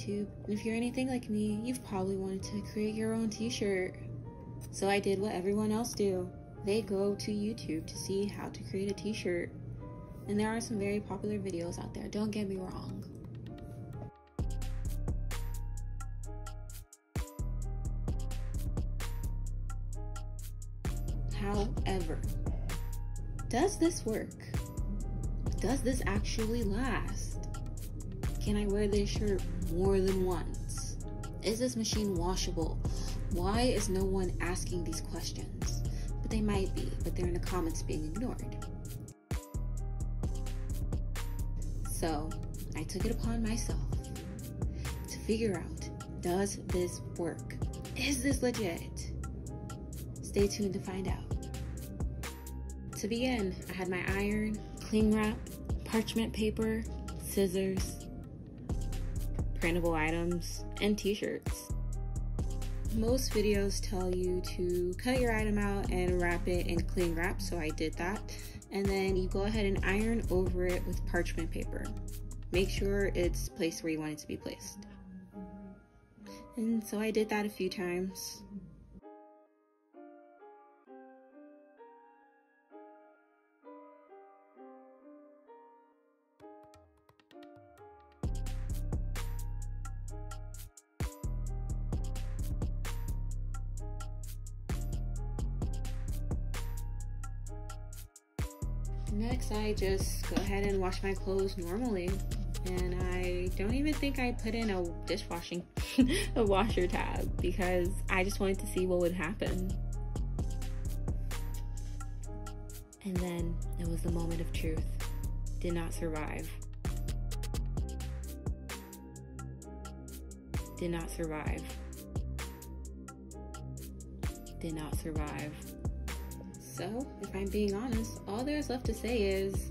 YouTube, and if you're anything like me, you've probably wanted to create your own t-shirt. So I did what everyone else do. They go to YouTube to see how to create a t-shirt. And there are some very popular videos out there, don't get me wrong. However, does this work? Does this actually last? Can I wear this shirt more than once? Is this machine washable? Why is no one asking these questions? But they might be, but they're in the comments being ignored. So I took it upon myself to figure out, does this work? Is this legit? Stay tuned to find out. To begin, I had my iron, cling wrap, parchment paper, scissors, printable items, and t-shirts. Most videos tell you to cut your item out and wrap it in cling wrap, so I did that. And then you go ahead and iron over it with parchment paper. Make sure it's placed where you want it to be placed. And so I did that a few times. Next, I just go ahead and wash my clothes normally, and I don't even think I put in a a washer tab, because I just wanted to see what would happen. And then it was the moment of truth. Did not survive. Did not survive. Did not survive. So, if I'm being honest, all there's left to say is,